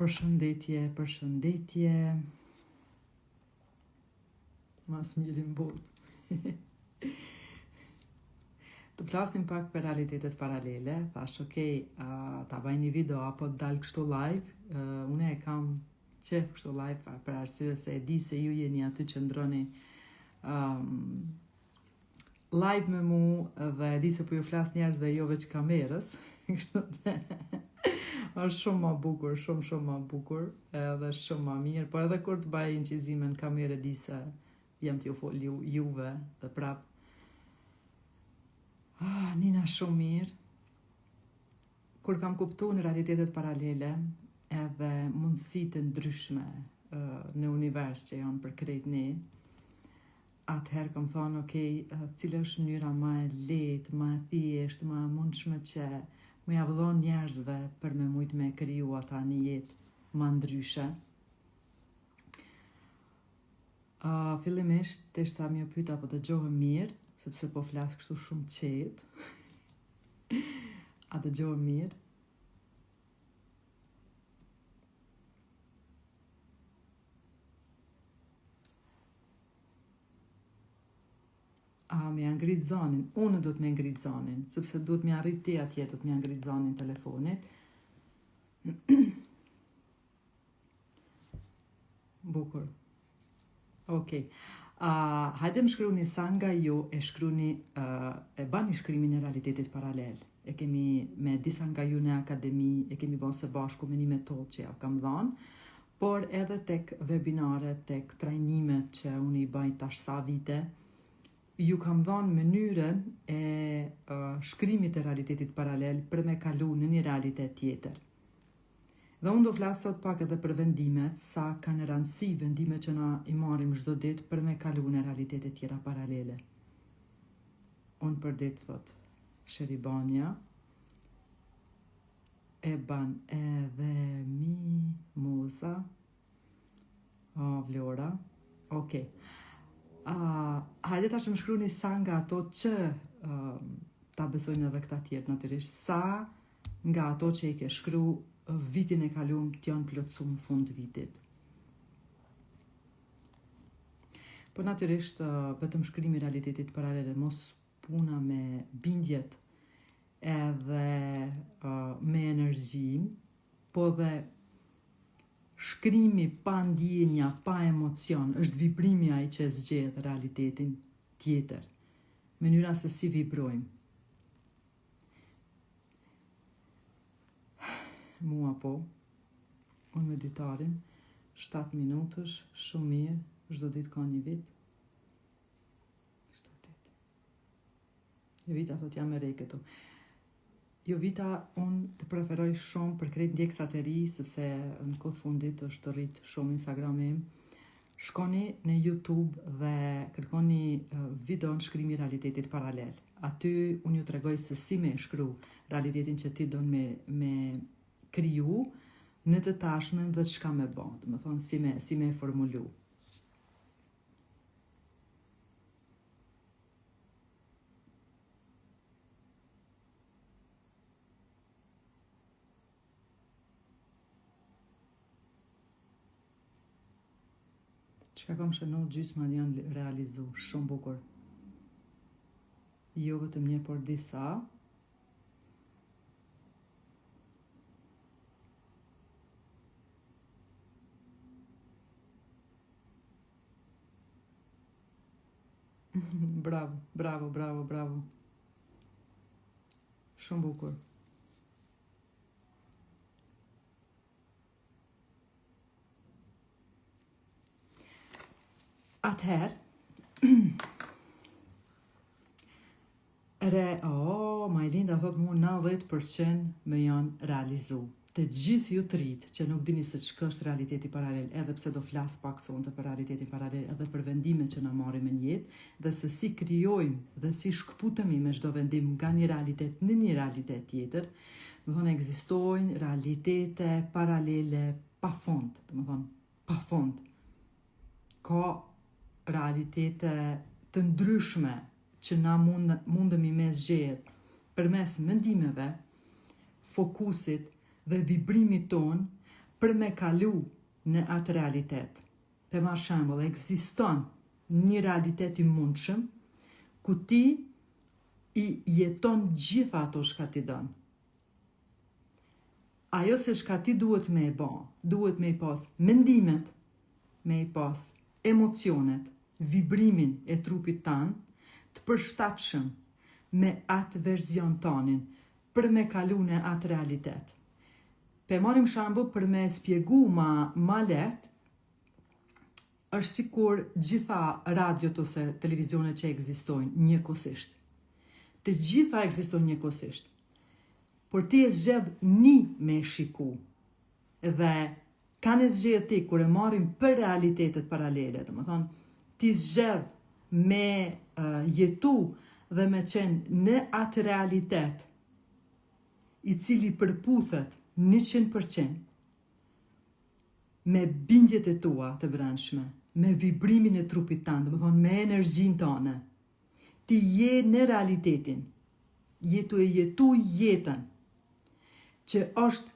Përshëndetje. Mas mirin botë. Të flasim pak për realitetet paralele. Thash, ta bëj një video apo të dalë kështu live. Une e kam qef kështu live për arsye se e di se ju jeni aty që ndroni live me mu dhe e di se po ju flas njerëzve jo veç kamerës. Është shumë ma bukur, shumë ma bukur edhe shumë ma mirë, por edhe kur të bëj incizime në kamerë di se jam t'ju fol juve dhe prap. Nina shumë mirë. Kur kam kuptu në realitetet paralele edhe mundësitë ndryshme në univers që janë për krejt ne, atëherë kam thonë, cila është mënyra ma e lehtë, ma e thjeshtë, ma e mundshme që më javëllon njerëzve për me mujt me kriju ata një jetë ma ndryshe. Fillimisht, të ishta mjë pyta po dëgjohem mirë, sepse po flas kështu shumë qetë. A dëgjohem mirë? Me ngrit zonin, unë do të me ngrit zonin, sepse do të me arrit ti atje, do të me ngrit zonin telefonit. Bukur. Hajde më shkruni sa nga ju e bani shkrimin e realitetit paralel. E kemi me disa nga ju në akademi, e kemi bërë së bashku me një metodë që ja kam dhënë, por edhe tek webinare, tek trajnimet që unë i bëj tash sa vite, ju kam dhënë mënyrën e shkrimit e realitetit paralel për me kalu në një realitet tjetër. Dhe unë do flasë sot pak edhe për vendimet, sa kanë rëndësi vendimet që na i marim çdo ditë për me kalu në realitetet tjera paralele. Unë për ditë thot, Sheribania, e ban edhe Mimoza, Vlora, hajde ta që më shkruni sa nga ato që ta besojnë edhe këta tjetë natyrisht, sa nga ato që i ke shkru vitin e kalum t'janë plotësu në fund vitit. Po natyrisht vetëm shkrimi realitetit paralele, mos puna me bindjet edhe me energjin, po dhe shkrimi pa ndjenja, pa emocion, është vibrimi ai që zgjedh realitetin tjetër. Mënyra se si vibrojmë. Mua po, unë meditarin, 7 minutësh, shumë mirë, çdo ditë ka një vit. Çdo ditë. Një vit ato t'jam e rej këtu. Jo vita, unë të preferoj shumë për krejt ndjeksat e ri, sepse në kohë fundit është rrit shumë Instagram-im. Shkoni në YouTube dhe kërkoni video në shkrimi realitetit paralel. Aty unë ju tregoj se si me shkru realitetin që ti don me kriju në të tashmen dhe çka me bë, do të thonë si me formulu. Çka kam shënu gjysma janë realizu, shumë bukur. Jo vetëm një, por disa. Bravo. Shumë bukur. Atëherë, Majlinda thot mu 90% me janë realizu. Të gjithë ju të rritë që nuk dini se ç'ka është realiteti paralel, edhe pse do flas pak sonte për realitetin paralel, edhe për vendimet që na marrim në jetë, dhe se si krijojmë dhe si shkputemi me çdo vendim nga një realitet në një realitet tjetër. Do thonë ekzistojnë realitete paralele pa fund, do thonë pa fund. Ka realitete të ndryshme që na mundemi me zgjedh përmes mendimeve, fokusit dhe vibrimit ton për me kalu në atë realitet. Për marrë shembull, ekziston një realitet i mundshëm ku ti i jeton gjitha ato shka ti dënë. Ajo se shka ti duhet me e ba, duhet me i pas mendimet, me i pas emocionet, vibrimin e trupit tanë, të përshtatshëm me atë verzion tonin, për me kalu në atë realitet. Pe marim shambull për me spjegu ma let, është sikur gjitha radiot ose televizionet që ekzistojnë njëkohësisht. Të gjitha ekzistojnë njëkohësisht. Por ti e zgjedh një me shiku. Dhe kanë e zgjedh ti kur e marrim për realitetet paralele. Dhe më thonë, ti zgjedh me jetu dhe me qenë në atë realitet i cili përputhet 100% me bindjet e tua të brendshme, me vibrimin e trupit tanë, dhe më thonë me energjin tonë. Ti je në realitetin, jetu jetën, që është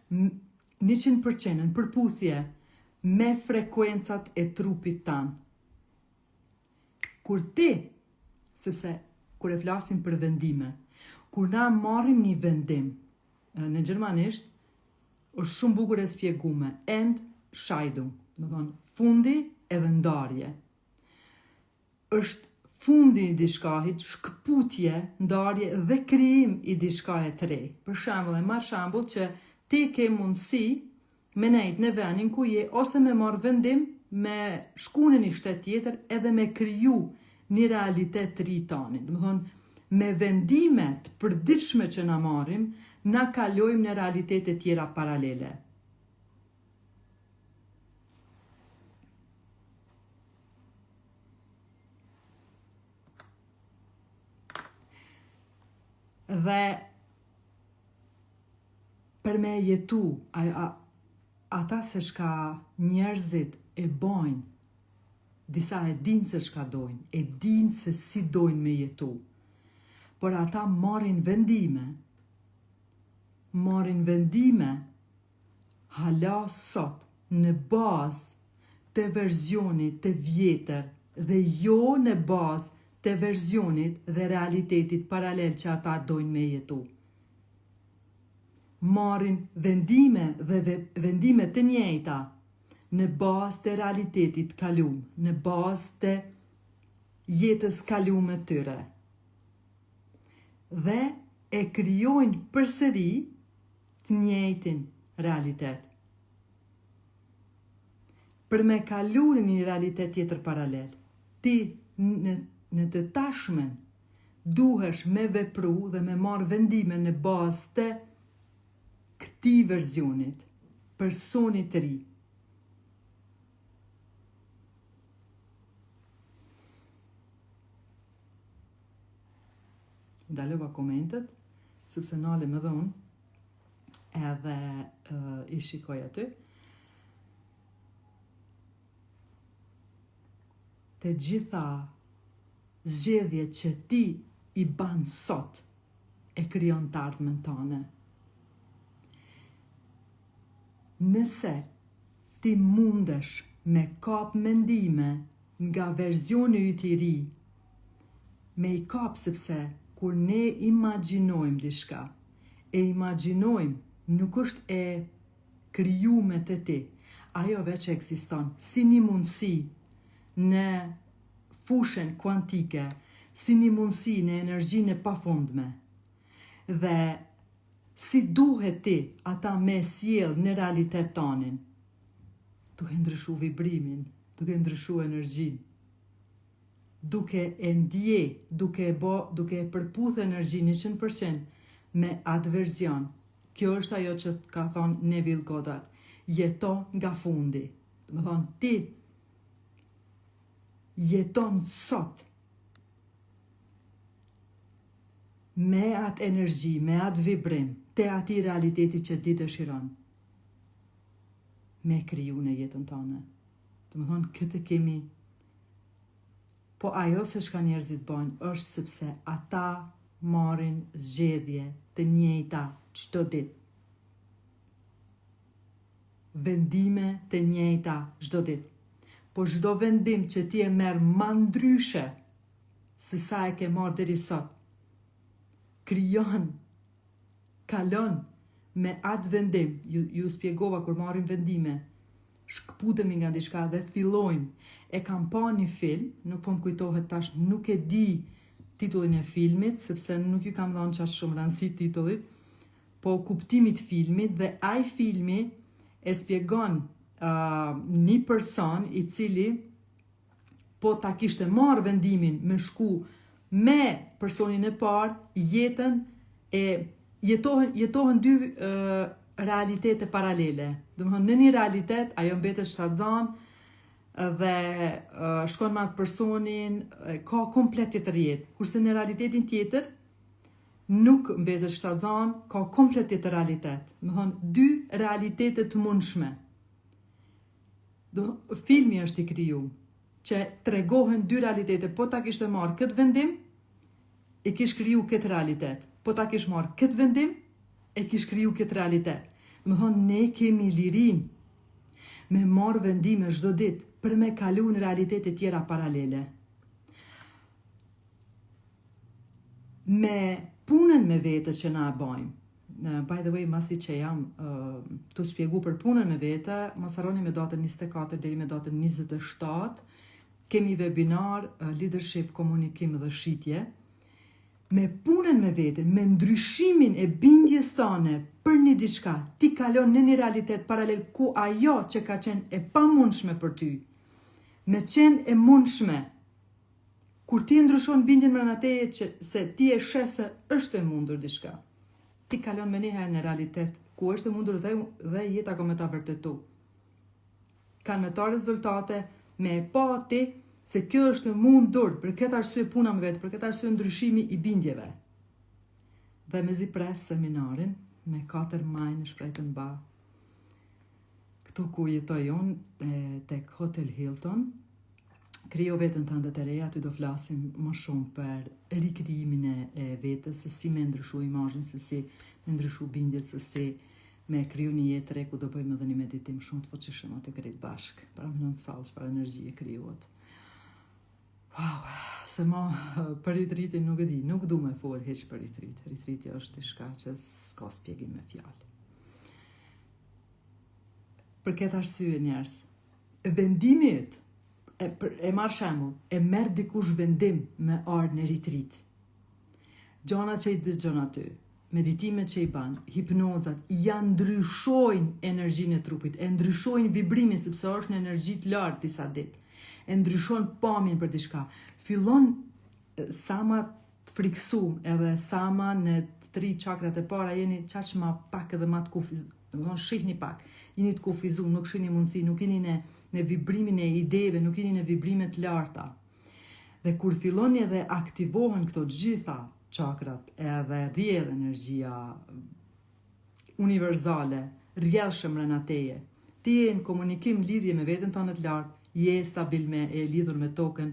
100% në përputhje me frekuencat e trupit tanë. Kur ti, sepse kur e flasim për vendime, kur na marrim një vendim, në gjermanisht, është shumë bukur e spjegume, Entscheidung, do thonë fundi edhe ndarje. Është fundi i diçkahit, shkputje, ndarje dhe krijim i diçkaje të re. Për shembull, marr shembull që ti ke mundësi me nejt në vendin ku je ose me marr vendim me shku në një shtet tjetër edhe me kriju një realitet të ri tanin. Do thonë, me vendimet përditshme që na marrim, na kalojmë në realitete tjera paralele. Dhe për me jetu, ata se shka njerëzit e bojnë, disa e dinë se shka dojnë, e dinë se si dojnë me jetu, por ata marrin vendime hala sot në bazë të verzionit të vjetër dhe jo në bazë të verzionit dhe realitetit paralel që ata dojnë me jetu. Marrin vendime dhe vendime të njëjta në bazë të realitetit kalum, në bazë të jetës kalume tyre. Dhe e krijojnë përsëri të njëjtin realitet. Për me kalu në një realitet tjetër paralel, ti në të tashmen duhesh me vepru dhe me marrë vendime në bazë të këtij verzionit, personit të ri. Dalova komentet, sepse nale më dhonë, edhe i shikoj aty. Të gjitha zgjedhjet që ti i ban sot e krijon të ardhmen tone. Nëse ti mundesh me kap mendime nga verzioni yt i ri, me i kap sepse kur ne imagjinojmë diçka, e imagjinojmë nuk është e krijuar te ti, ajo veç ekziston si një mundësi në fushën kuantike, si një mundësi në energjinë e pafundme. Dhe si duhet ti ata me sjell në realitet tonin, duke ndryshu vibrimin, duke ndryshu energjinë, duke e ndje, duke e përputh energjinë 100% me atë verzion. Kjo është ajo që ka thonë Neville Goddard, jeto nga fundi. Do të thonë, ti jeton sot me atë energji, me atë vibrim, te ati realiteti që ti dëshiron me kriju në jetën tonë. Do të thonë, këtë kemi. Po ajo se shka njerëzit bojnë është sepse ata marrin zgjedhje të njëjta çdo ditë. vendime të njëjta çdo ditë. Po çdo vendim që ti e merr më ndryshe se sa e ke marrë deri sot, krijon, kalon me atë vendim. Ju spjegova kur marrim vendime, shkputemi nga diçka dhe fillojmë. E kam pa një film, nuk po më kujtohet tash, nuk e di titullin e filmit, sepse nuk ju kam dhënë qash shumë rëndësi titullit, po kuptimit filmit, dhe ai filmi e spjegon një person i cili po ta kishte marrë vendimin me shku me personin e parë, jetën e jetohen dy realitete paralele. Domethënë në një realitet ajo mbetet shtatzan dhe shkon me atë personin, ka komplet tjetër jetë. Kurse në realitetin tjetër nuk mbetet shtatzan, ka komplet tjetër realitet. Domethënë dy realitete të mundshme. Filmi është i krijuar që tregohen dy realitete. Po ta kishte marrë këtë vendim, e kish kriju këtë realitet. Po ta kish marrë këtë vendim, e kish kriju këtë realitet. Domethënë ne kemi lirinë me marrë vendime çdo ditë për me kalu në realitete tjera paralele. Me punën me vete që na e bajmë. By the way, masi që jam të shpjegu për punën me vete, mos harroni me datën 24 deri me datën 27, kemi webinar leadership, komunikim dhe shitje. Me punën me vete, me ndryshimin e bindjes tane për një diçka, ti kalon në një realitet paralel ku ajo që ka qenë e pamundshme për ty, me qenë e mundshme. Kur ti ndryshon bindjen brenda teje që se ti e sheh se është e mundur diçka, ti kalon me njëherë në realitet ku është e mundur dhe jeta ka me ta vërtetu. Kanë me ta rezultate, me e pa ti se kjo është e mundur, për këtë arsye puna me vetë, për këtë arsye ndryshimi i bindjeve. Dhe me zi pres seminarin, me 4 maj në Shpretën Ba, këtu ku jetoj unë, tek Hotel Hilton, krijo vetën tënde të reja, aty do flasim më shumë për rikrijimin e vetës, se si me ndryshu imazhin, se si me ndryshu bindjes, se si me kriju një jetë re, ku do bëjmë edhe një meditim shumë të fuqishëm aty krejt bashk, para më nënë salë, para energjie krijuat. Wow, se ma për ritritin nuk e di, nuk du me folë heq për ritrit. Ritriti është diçka që s'ka spjegim me fjalë. Për këtë arsye njerëz, vendimit, e marrë shembull, e merr dikush vendim me ardhë në ritrit. Gjana që i dëgjon aty, meditimet që i ban, hipnozat, ja ndryshojnë energjinë e trupit, e ndryshojnë vibrimin, sepse është në energji të lartë disa ditë. E ndryshon pamjen për diçka. Fillon sa ma të friksum, edhe sa ma në 3 çakrat e para jeni qaq ma pak edhe ma të kufizum, shihni pak, jeni të kufizum, nuk shihni mundësi, nuk jeni në vibrimin e ideve, nuk jeni në vibrimet larta. Dhe kur filloni edhe aktivohen këto gjitha çakrat, edhe rrjedh energjia universale, rrjedhshëm brenda teje. Ti je në komunikim, lidhje me veten tënde të lartë, je stabil e lidhur me tokën,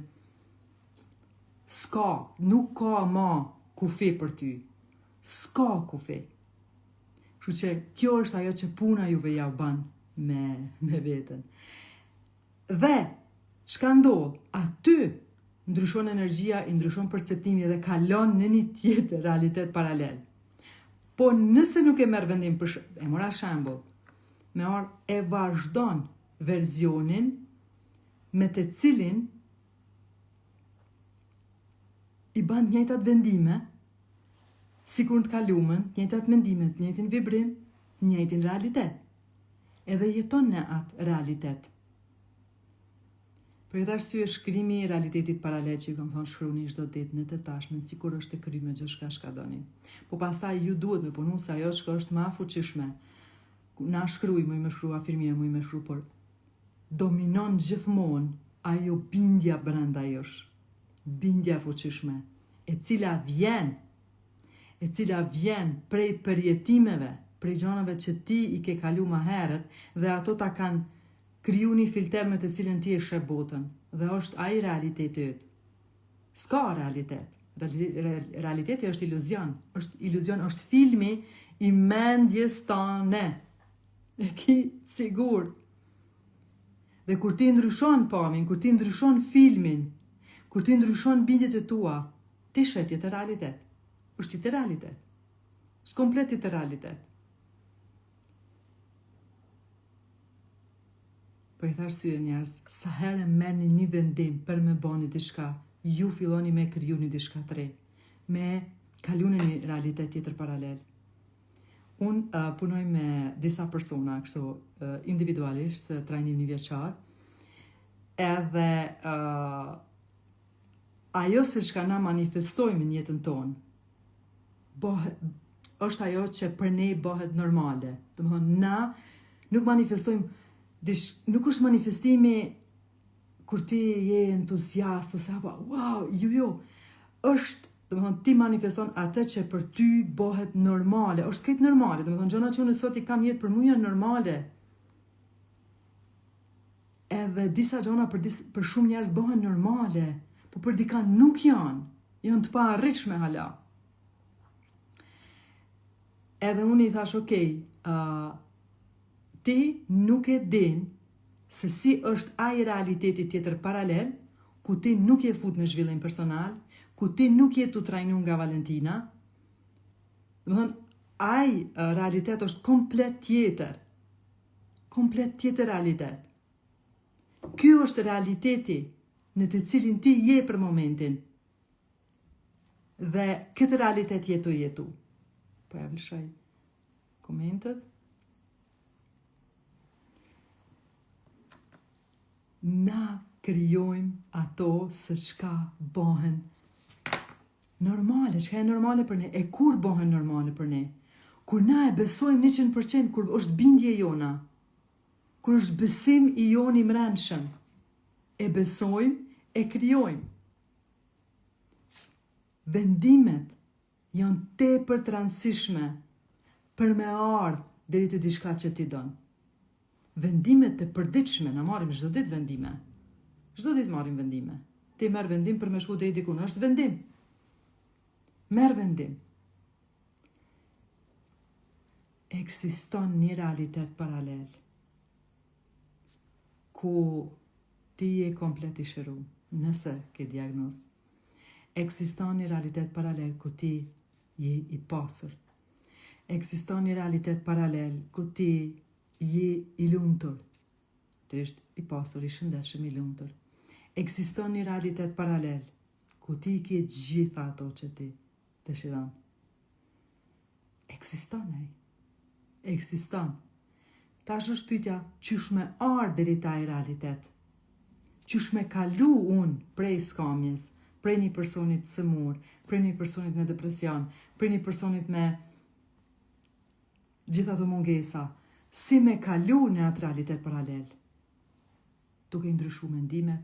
nuk ka ma kufi për ty, s'ka kufi. Kështu që kjo është ajo që puna juve ja ban me veten. Dhe, çka ndodh, aty ndryshon energjia, i ndryshon perceptimi dhe kalon në një tjetër realitet paralel. Po nëse nuk e merr vendim, e mora shembull, e vazhdon verzionin me të cilin i ban njëjtat vendime, sikur të kalumen, njëjtat mendime, njëjtin vibrim, njëjtin realitet. Edhe jeton në atë realitet. Për këtë arsye shkrimi i realitetit paralel që ju kam thonë shkruani çdo ditë në të tashmen, sikur është e kryme gjithçka çka doni. Po pastaj ju duhet me punu se ajo që është më e fuqishme. Na shkruaj, më shkruaj afirmime, më shkruaj, por dominon gjithmonë ajo bindja brenda josh, bindja fuqishme, e cila vjen prej përjetimeve, prej gjanave që ti i ke kalu më herët, dhe ato ta kanë kriju një filter me të cilën ti e sheh botën, dhe është ai realiteti yt. S'ka realitet. Realiteti është iluzion, është filmi i mendjes tane. E ki sigur. Dhe kur ti ndryshon pamjen, kur ti ndryshon filmin, kur ti ndryshon bindjet e tua, ti shet jetë realitet. Është jetë realitet. Është komplet jetë realitet. Po i thash syre njerëz, sa herë merrni një vendim për me bani diçka, ju filloni me krijuni diçka të re, me kaluni një realitet tjetër paralel. Unë punoj me disa persona, kështu individualisht, trajnim një vjeçar, edhe ajo se çka na manifestojmë në jetën tonë, është ajo që për ne bëhet normale. Domethënë, na nuk manifestojmë nuk është manifestimi kur ti je entuziast ose wow, jo, është, domethënë ti manifeston atë që për ty bëhet normale, është këtë normale, domethënë gjëra që unë sot i kam jetë për mua janë normale. Edhe disa gjëra për shumë njerëz bëhen normale, por për dika nuk janë të paarritshme hala. Edhe unë i thash, okay, ti nuk e din se si është ai realiteti tjetër paralel, ku ti nuk je fut në zhvillim personal, ku ti nuk je tu trajnu nga Valentina. Domethënë, ai realitet është komplet tjetër realitet. Ky është realiteti në të cilin ti je për momentin. Dhe këtë realitet jetu. Po ja vlishoj komentet. Na krijojmë ato se çka bëhen normale, çka e normale për ne, e kur bëhen normale për ne. Kur na e besojmë 100%, kur është bindje jona, kur është besim i jon i mrenshëm, e besojmë, e krijojmë. Vendimet janë tepër të rëndësishme për me ardhë deri te diçka që ti don. Vendimet të përditshme, na marrim çdo ditë vendime. Çdo ditë marrim vendime. Ti merr vendim për me shku deri diku, është vendim. Merr vendim. Ekziston një realitet paralel ku ti je komplet i shëruar, nëse ke diagnozë. Ekziston një realitet paralel ku ti je i pasur. Ekziston një realitet paralel ku ti je i lumtur. Trisht i pasur, i shëndetshëm, i lumtur. Ekziston një realitet paralel ku ti ke gjitha ato që ti dëshiron. Ekziston. Tash është pyetja, qysh me ardh deri te ai realitet? Qysh me kalu unë prej skamjes, prej një personit sëmur, prej një personit në depresion, prej një personit me gjitha të mungesa, si me kalu në atë realitet paralel? Duke ndryshu mendimet,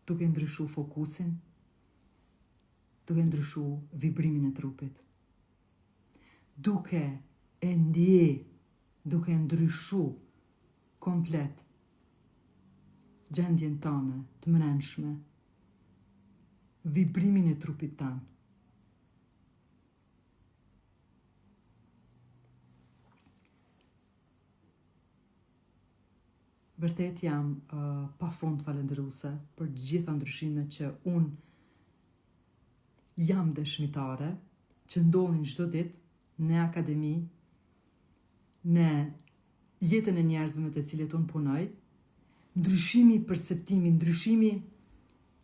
duke ndryshu fokusin, duke ndryshu vibrimin e trupit. Duke e ndje, duke ndryshu komplet gjendjen tane të mrenshme, vibrimin e trupit tanë. Vërtet jam pa fund falendëruese për gjitha ndryshimet që unë jam dëshmitare, që ndodhin çdo ditë në akademi, në jetën e njerëzve me të cilët unë punoj, ndryshimi i perceptimit, ndryshimi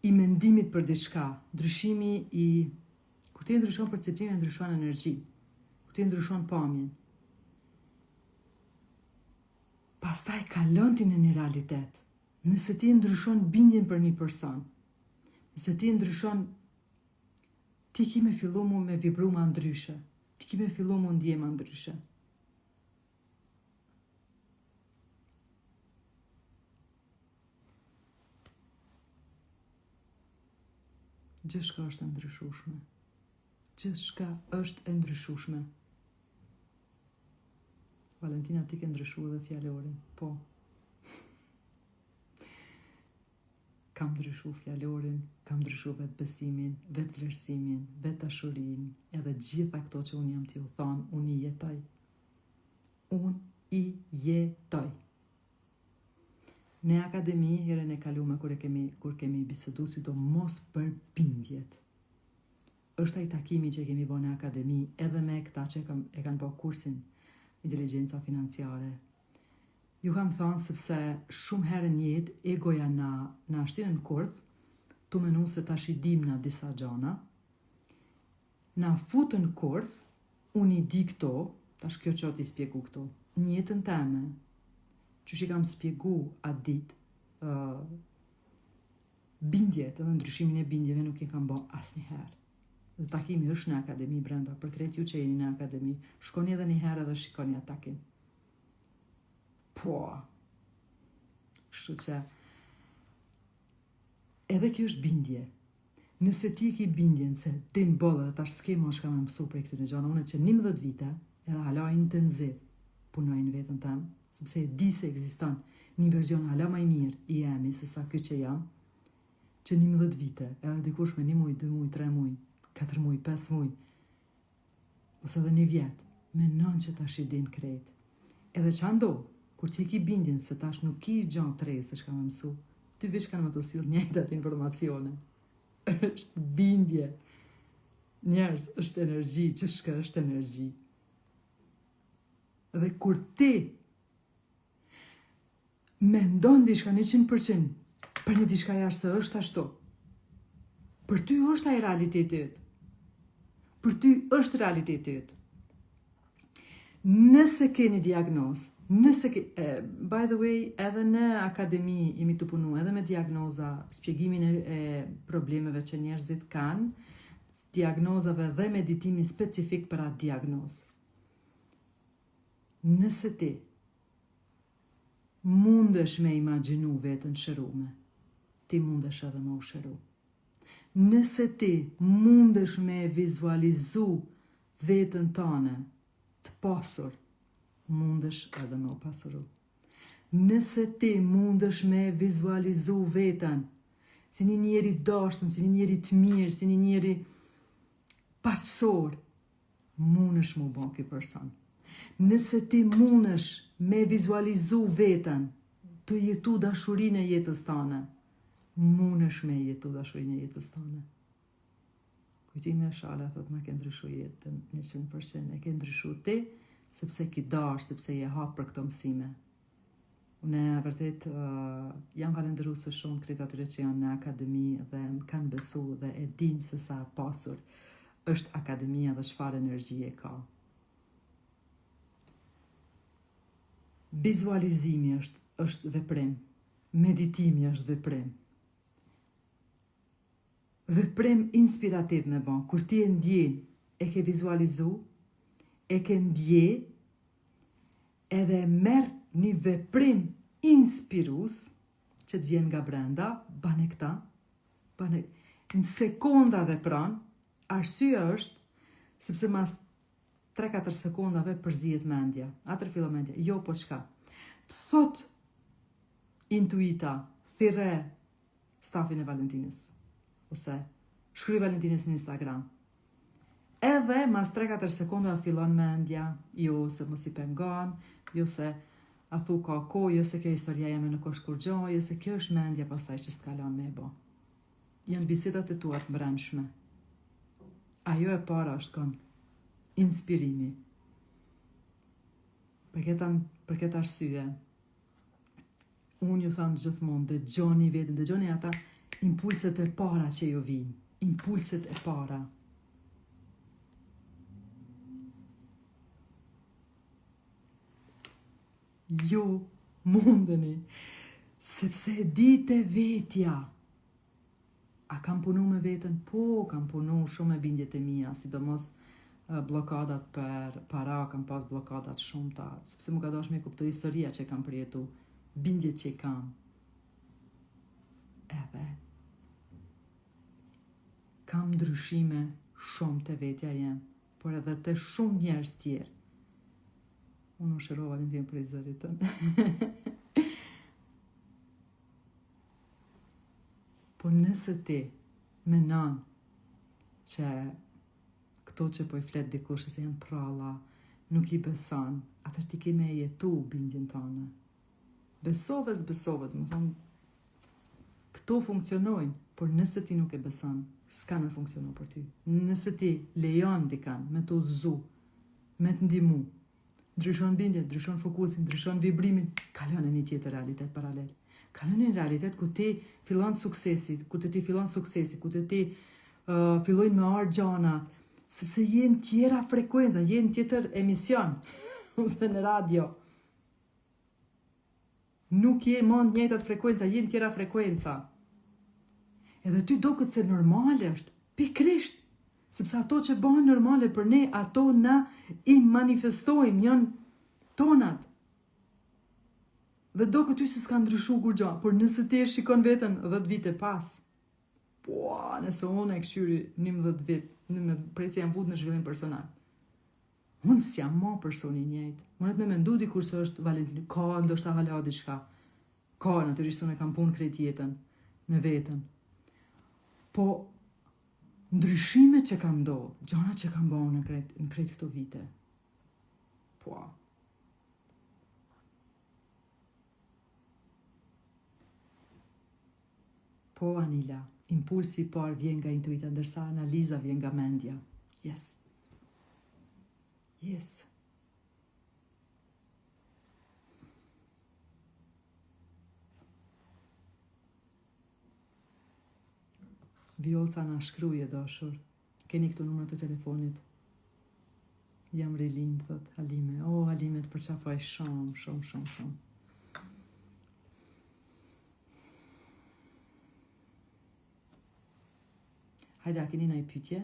i mendimit për diçka, ndryshimi i... Kur ti ndryshon perceptimin, ndryshon energji, kur ti ndryshon pamjen. Pastaj kalon ti në një realitet. Nëse ti ndryshon bindjen për një person, nëse ti ndryshon, ti ki me fillu mu me vibru ma ndryshe, ti ki me fillu mu ndje ma ndryshe. Gjithçka është e ndryshueshme. Gjithçka është e ndryshueshme. Valentina, ti ke ndryshu edhe fjalorin, po. Kam ndryshu fjalorin, kam ndryshu vetë besimin, vetë vlerësimin, vetë dashurin, edhe gjitha këto që unë jam t'ju thonë, unë i jetoj. Unë i jetoj. Në akademi, herën e kalume, kur kemi bisedu sidomos për bindjet, është ai takimi që kemi bërë në akademi, edhe me këta që e kanë bërë kursin Inteligjenca Financiare. Ju kam thonë sepse shumë herë në jetë egoja na shtinë në kurth, tu menu se tash i dim na disa gjana, na futën në kurth, unë i di këto, tash kjo që ti spjegu këto, në jetën teme, që që kam spjegu atë dit, bindjet, edhe ndryshimin e bindjeve nuk i kam bërë asnjëherë. Dhe takimi është në akademi brenda, për krejt ju që jeni në akademi, shkoni edhe një herë dhe shikoni atë takim. Po, kështu që, edhe kjo është bindje. Nëse ti ki bindjen se ti në bollë dhe tash s'ke më shka me mësu për këtë në gjana, unë që 11 vite, edhe hala intenziv punoj në vetën tem, sepse e di se ekziston një verzion hala maj mirë i jemi, se sa kjo që jam, që 11 vite, edhe dikush me 1 muj, 2 muj, 3 muj, 4 muj, 5 muj, ose edhe 1 vjet, menon që tash i din krejt. Edhe që ndodh, kur ti ki bindjen se tash nuk ki gjanë të rejë se shka me mësu, ty vish kanë më të silë njëjtat informacione. është bindje. Njerëz, është energji, që shka është energji. Dhe kur ti mendon diçka 100% për një diçka jashtë se është ashtu, për ty është ai realitetit. Për ty është realitetit. Nëse ke një diagnozë, by the way, edhe në akademi jemi të punu edhe me diagnoza, spjegimin e problemeve që njerëzit kanë, diagnozave dhe meditimi specifik për atë diagnozë. Nëse ti mundesh me imagjinu vetën shërume, ti mundesh edhe me u shëru. Nëse ti mundesh me vizualizu vetën tane të pasur, mundesh edhe me u pasuru. Nëse ti mundesh me vizualizu vetën si një njeri dashtëm, si një njeri të mirë, si një njeri paqësor, mundesh me u bë ky person. Nëse ti mundesh me vizualizu vetën të jetu dashurinë e jetës tane, mundesh me jetu dashurinë e jetës tane. Kujtimi e shala, thot, ma ke ndryshu jetën 100%, e ke ndryshu ti, sepse ki dash, sepse je hap për këto mësime. Unë vërtet jam falendëruese shumë krejt atyre që janë në akademi dhe më kanë besu dhe e dinë se sa pasur është akademia dhe çfarë energjie ka. Vizualizimi është veprim, meditimi është veprim. Veprim inspirativ me bon, kur ti e ndjen, e ke vizualizu, e ke ndje, edhe merr një veprim inspirus, që të vjen nga brenda, bane këta, në sekonda vepran, arsyeja është, sepse mas 3-4 sekundave përzihet mendja, atër fillon mendja, jo po çka. Thot intuita, thirre stafin e Valentinës, ose shkruaj Valentinës në Instagram. Edhe mas 3-4 sekunda fillon mendja, jo se mos i pengon, jo se a thu ka kohë, jo se kjo historia jeme nuk është kur gjo, jo se kjo është mendja pasaj që s'kalon me bo. Janë bisedat e tua të brendshme. Ajo e para është kon inspirimi. Për këtë arsye, unë ju thamë gjithmonë, dëgjoni vetën, dëgjoni ata impulset e para që ju vinë, impulset e para. Ju mundeni, sepse dite vetja. A kam punu me vetën? Po, kam punu shumë me bindjet e mia, sidomos blokadat për para, kam pas blokadat shumëta, sepse më ka dosh me kuptu historia që kam përjetu, bindjet që kam. Edhe kam ndryshime shumë të vetja jem, por edhe të shumë njerëz tjerë. Unë u shërova Valentin për i zëritën. Po nëse ti menon që këto që po i flet dikush se janë pralla, nuk i beson, atër ti ke me jetu bindjen tënde. Besove, s'besove, më thonë, këto funksionojnë, por nëse ti nuk e beson, s'ka me funksionu për ty. Nëse ti lejon dikan me të udhëzu, me të ndihmu, ndryshon bindjen, ndryshon fokusin, ndryshon vibrimin, kalon në një tjetër realitet paralel. Kalon në një realitet ku ti fillon suksesi, ku ti fillojnë me arë gjana, sepse jenë tjera frekuenca, jenë tjetër emision, ose në radio. Nuk je mund njëjtat frekuenca, jenë tjera frekuenca. Edhe ty do këtë se normale është, pikrisht, sepse ato që bëhen normale për ne, ato na i manifestojmë, janë tonat. Dhe do këtë ty se s'ka ndryshu kur gjo, por nëse ti e shikon vetën 10 vite pas, nëse unë e këshyri 11 vit, prej se jam vut në zhvillim personal, unë s'jam ma personi njëjtë. Unë me mendu dikur se është Valentini, ka ndoshta hala diçka, ka natyrisht unë e kam punë krejt jetën, me vetën. Po, ndryshime që kam ndodhë, gjona që kam bëu në krejt këto vite, Po, Anila, impulsi i parë vjen nga intuita, ndërsa analiza vjen nga mendja. Yes. Vjolca na shkruje, dashur. Keni këtu numrat e telefonit. Jam rilind, thot Halime. Halime, të përqafaj shumë. Hajde, a keni na i pytje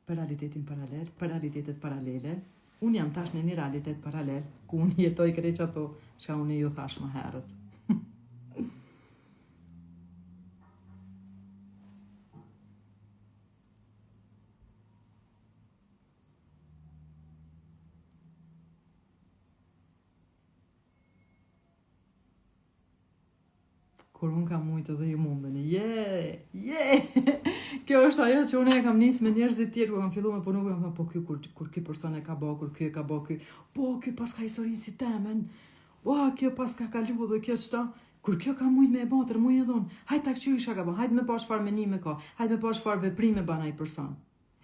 për realitetin paralel, për realitetet paralele. Unë jam tash në një realitet paralel, ku unë jetoj krejt ato që unë ju thash më herët. Kur unë kam mujtë dhe ju mundeni. Kjo është ajo që unë e kam nisë me njerëzit tjerë, ku kam fillu me punu, po kjo kur ky person e ka bo, kur ky e ka bo, po kjo pas ka historinë si temen, kjo pas ka kalu dhe kjo qëta, kur kjo ka mujtë me e batër, mujtë edhe unë, hajtë ta këqy isha ka bo, hajtë me pash farë menime ka, hajtë me pash farë veprime bana i person.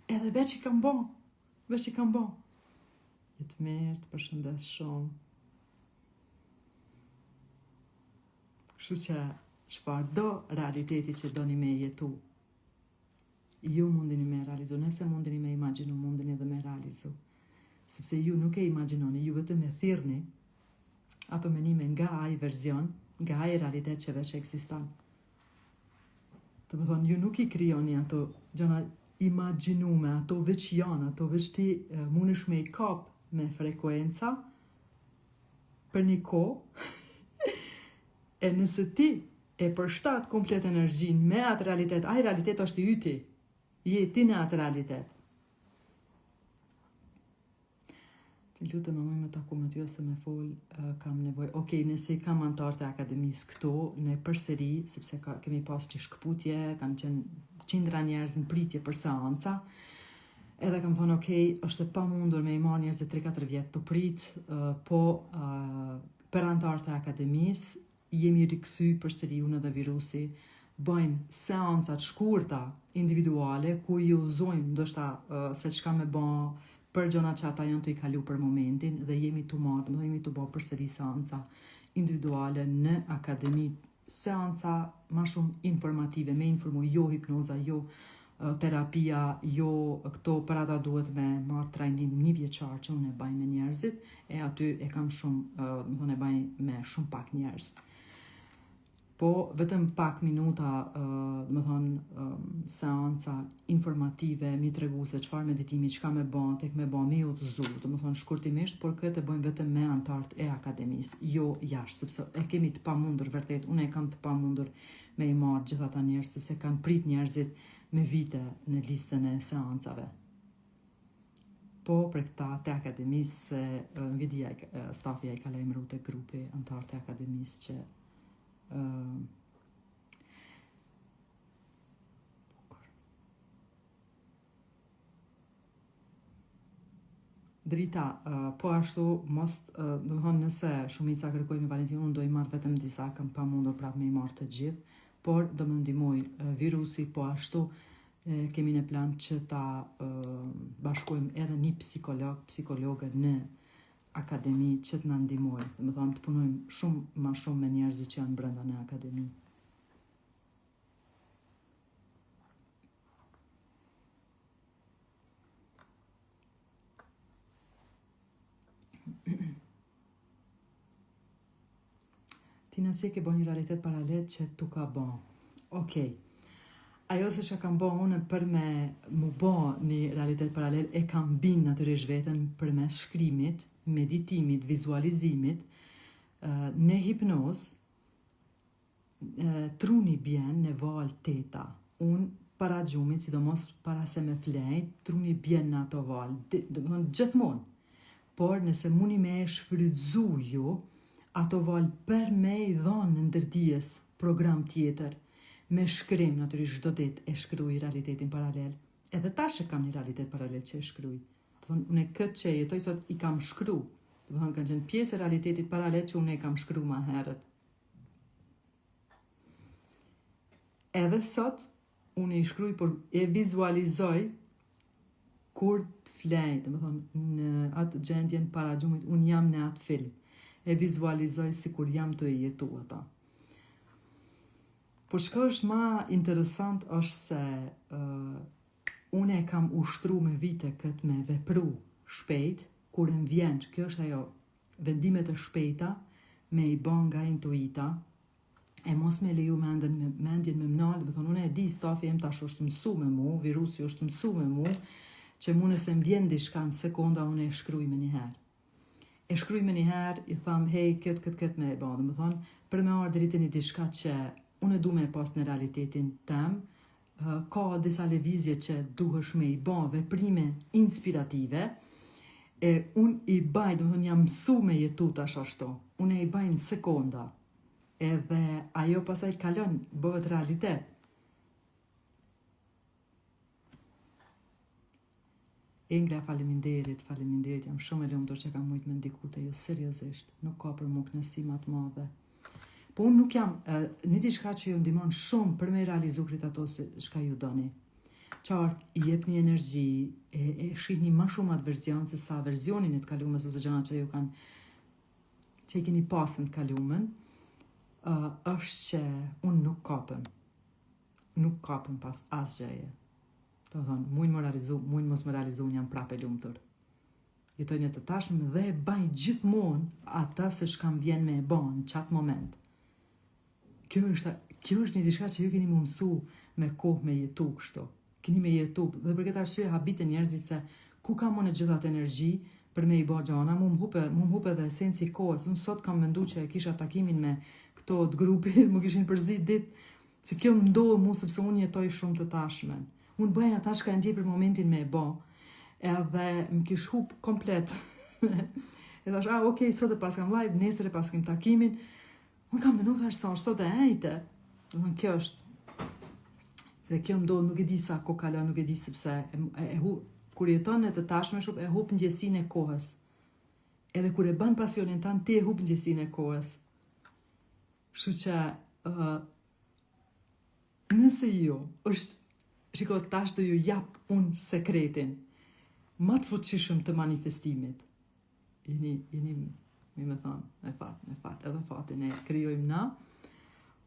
Edhe veç i kam bo. Jetë mirë, të përshëndes shumë. Kështu që çfarë do realiteti që doni me jetu, ju mundini me realizu, nëse mundini me imaginu, mundini edhe me realizu. Sepse ju nuk e imaginoni, ju vetëm e thirrni ato menime nga ai verzion, nga ai realitet që veç eksiston. Të më thonë, ju nuk i krijoni ato gjëna imaginume, ato veç janë, ato veç ti mundesh me i kap me frekuenca për një kohë. E nëse ti e përshtat komplet energjin me atë realitet, ai realitet është i yti, je ti në atë realitet. Të lutem më me taku me ty ose me fol, kam nevoj. Nëse i kam antartë e akademisë këto, ne përsëri, sepse kemi pas që shkëputje, kam qenë qindra njerëz në pritje për seanca, edhe kam thonë, është e pa mundur me i marrë njerëz e 3-4 vjetë të prit, po për antartë e akademisë, jemi rikëthy përsëri unë dhe virusi, bëjmë seancat shkurta individuale, ku ju uzojmë ndoshta se çka me bë për gjona që ata janë të i kalu për momentin, dhe jemi të marrë, jemi të bë përsëri seanca individuale në akademi, seanca ma shumë informative, me informu, jo hipnoza, jo terapia, jo këto për ata duhet me marrë trajnim 1 vjeçar që unë e baj me njerëzit, e aty e kam shumë, e baj me shumë pak njerëz. Po, vetëm pak minuta, seanca informative, mi tregu se çfarë meditimi, çka me bën, tek me bën, me udhëzu, shkurtimisht, por këtë e bëjmë vetëm me antartë e akademisë, jo jashtë, sepse e kemi të pamundur vërtet, unë e kam të pamundur me i marrë gjithë ata njerëz, sepse kanë prit njerëzit me vite në listën e seancave. Po, për këta të akademisë, nuk e dija, stafja i ka lajmëruar te grupi antartë e akademisë që drita, po ashtu mos, do të thonë nëse shumica kërkoj me Valentinon, unë do i marr vetëm disa, kam pa mundur prapë me i marr të gjithë, por do më ndihmoj virusi, po ashtu kemi në plan që ta bashkojmë edhe një psikologe në akademi që të na ndihmojë, do të thonë të punojmë shumë më shumë me njerëzit që janë brenda në akademi. Ti nëse ke bën një realitet paralel që tu ka bën. Okej. Ajo se që kam bën unë për me mu bën një realitet paralel e kam bin natyrisht veten përmes shkrimit, meditimit, vizualizimit, në hipnoz, truni bjen në val teta. Unë para gjumit, sidomos para se me flejt, truni bjen në ato val, gjithmonë. Por nëse muni me e shfrydzu ju, ato val për me i dhonë në ndërdijes program tjetër, me shkrim, natyrisht çdo ditë e shkruaj realitetin paralel. Edhe tash e kam një realitet paralel që e shkruaj. Do thonë, unë këtë që jetoj sot i kam shkru. Do thonë, kanë qenë pjesë e realitetit paralel që unë e kam shkru ma herët. Edhe sot, unë i shkruaj, por e vizualizoj kur të flej, do thonë, në atë gjendjen para gjumit, unë jam në atë film. E vizualizoj si kur jam të e jetu ata. Por çka është ma interesant është se unë e kam ushtru me vite këtë me vepru shpejt, kur e më vjen, që kjo është ajo, vendimet e shpejta, me i bën nga intuita, e mos me leju mendjen me mnalë, dhe thonë, unë e di, stafi em tash është mësu me mu, virusi është mësu me mu, që mu nëse më vjen diçka në sekonda, unë e shkruj me njëherë. E shkruj me njëherë, i thamë, hej, këtë me e ba, dhe më thonë, për me arë dritin i diçka që unë du me pas në realitetin tem, ka disa levizje që duhesh me i ba veprime inspirative, e unë i baj, dhe më thonë, jam mësu me jetu tash ashtu, unë e i baj në sekonda, edhe ajo pasaj kalon, bëhet realitet. Ingla, faleminderit, jam shumë e lumtur që kam mujt me ndiku te ju, seriozisht, nuk ka për mu kënaqësi më të madhe. Po unë nuk jam, një diçka që ju ndihmon shumë për me realizu krit ato se çka ju doni. Qartë, i jep një energji, e shihni më shumë atë verzion se sa verzionin e të kalumës ose gjëra që ju kanë, që i keni pasën të kalumën, është që unë nuk kapëm pas asgjëje. Do thonë, mujnë mos më realizu, unë jam prapë e lumtur. Jetoj një të tashme dhe e baj gjithmonë ata se shkam vjen me e ban në qatë moment. Kjo është një diçka që ju keni më mësu me kohë me jetu kështu. Keni me jetu, dhe për këtë arsye habite njerëzit se ku kam unë gjithat energji për me i ba gjana, mu më hupe dhe esenci kohës. Unë sot kam mendu që e kisha takimin me këto të grupi, më kishin përzit ditë, se kjo më ndohë mu sepse unë jetoj shumë të tashmen. Unë bëja ata shka e ndje për momentin me e ba, edhe më kish hup komplet. E thash, okej, sot e pas kam live, nesër e pas kam takimin, unë kam menu thash sa sot e ejte. Kjo është. Dhe kjo më dohë, nuk e di sa ko kalon, nuk e di sepse e hup, kur jeton në të tashme shumë, e hup ndjesin e kohës. Edhe kur e ban pasionin tanë, ti e hup ndjesin e kohës. Shu që, nëse ju, është, shiko, tash të ju jap unë sekretin, më të fuqishëm të manifestimit. Jeni, mi me thonë, me fat, edhe fatin e kryojmë na,